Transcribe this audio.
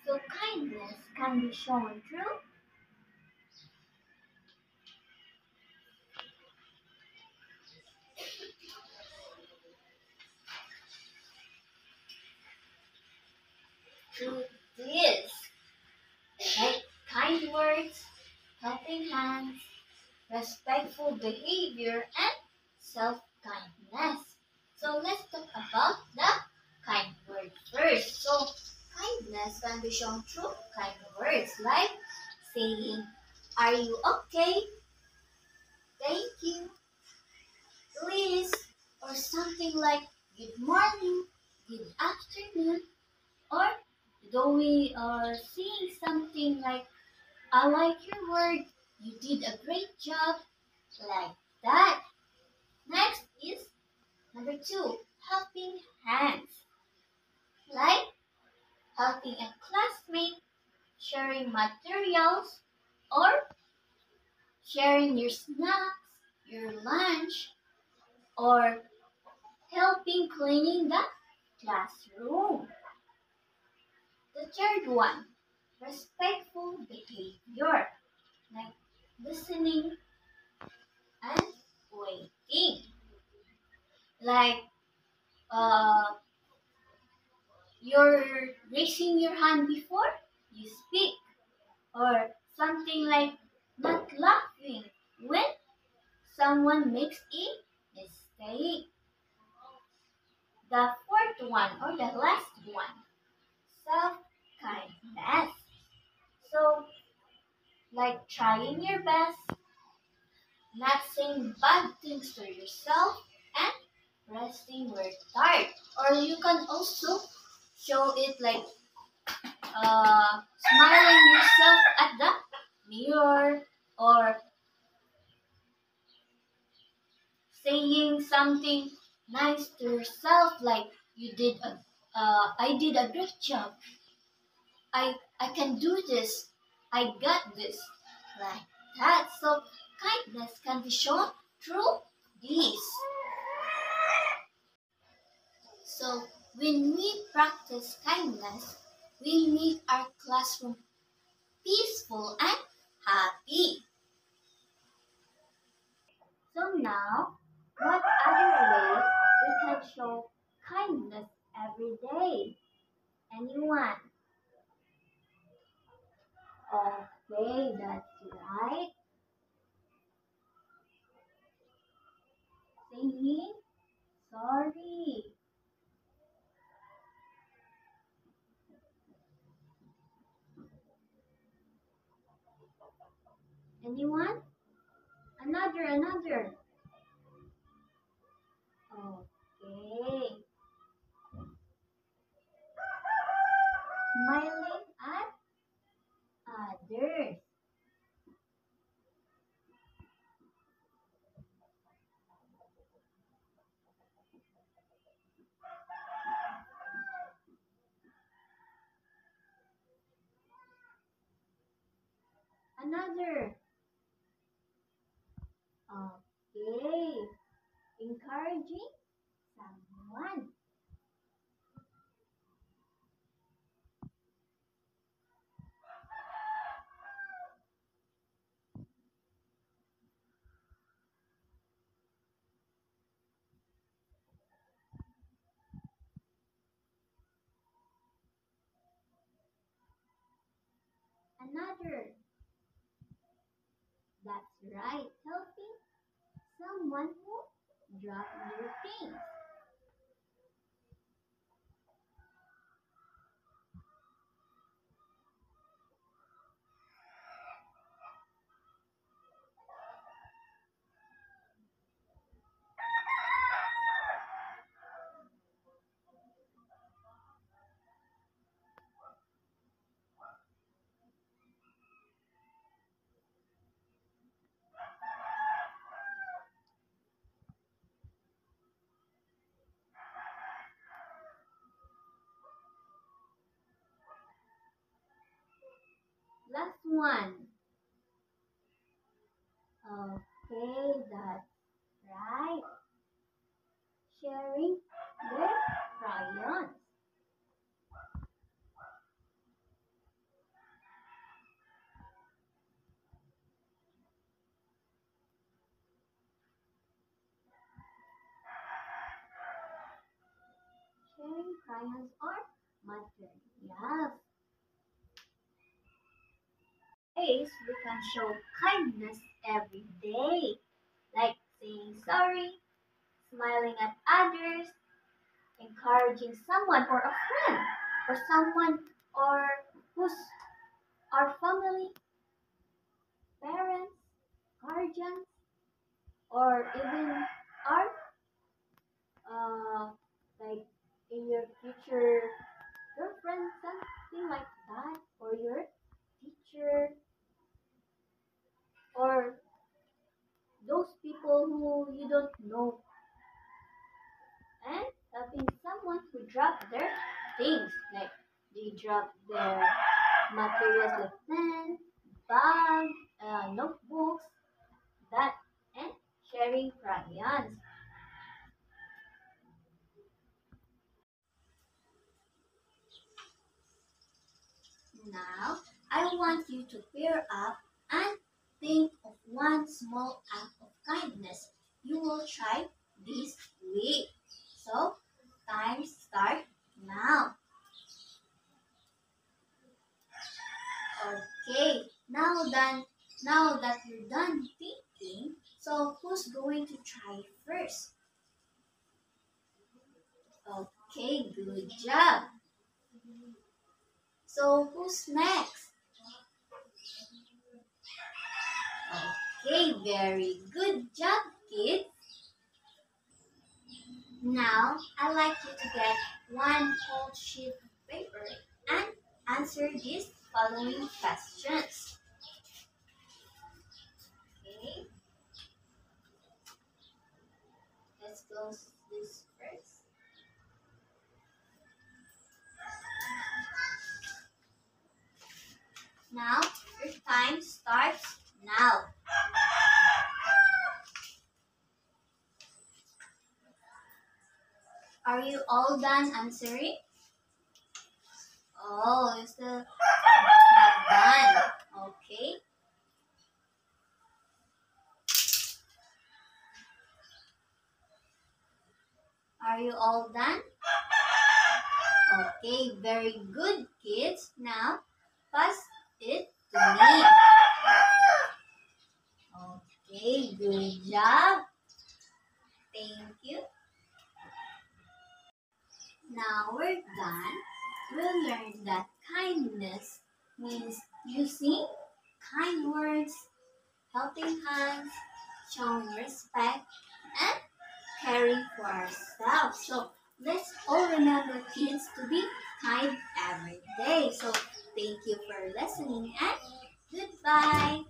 So kindness can be shown through this, like kind words, helping hands, respectful behavior, and self-kindness. So let's talk about the kind word first. So kindness can be shown through kind words like saying, "Are you okay? Thank you, please," or something like "Good morning, good afternoon," or doing or saying something like "I like your work, you did a great job," like that. Next is number two, helping hands, like helping a classmate, sharing materials, or sharing your snacks, your lunch, or helping cleaning the classroom. The third one, respectful behavior, like listening and waiting. Like you're raising your hand before you speak, or something like not laughing when someone makes a mistake. The fourth one or the last one, self kindness. So, like trying your best, not saying bad things to yourself, and resting where tired. Or you can also show it like smiling yourself at the mirror, or saying something nice to yourself like I did a great job. I can do this. I got this. Like that. So kindness can be shown through these. So when we practice kindness, we make our classroom peaceful and happy. So now, what other ways we can show kindness every day? Anyone? Okay, that's right. Saying sorry. Anyone? Another. Okay. Smiling at others. Another. Okay. Encouraging someone. Another. That's right. Helping someone who dropped their things. Last one. Okay, that's right. Sharing their crayons. crayons or materials. Ways we can show kindness every day, like saying sorry, smiling at others, encouraging someone or a friend, or someone or who's our family, parents, guardians, or even our uh, like in your future girlfriend, something like that, or your teacher, or those people who you don't know, and helping someone who dropped their things, like they drop their materials like pen, bag, notebooks, that, and sharing crayons. Now, I want you to pair up and think of one small act of kindness you will try this week. So, time start now. Okay, now that you're done thinking, so who's going to try first? Okay, good job. So who's next? Okay, very good job, kids. Now, I'd like you to get one whole sheet of paper and answer these following questions. Okay, let's go this first. Now, your time starts now. Are you all done answering? Oh, you still not done. Okay. Are you all done? Okay, very good, kids. Now, pass it to me. Okay, good job. Thank you. Now we're done. We'll learn that kindness means using kind words, helping hands, showing respect, and caring for ourselves. So let's all remember, kids, to be kind every day. So thank you for listening and goodbye.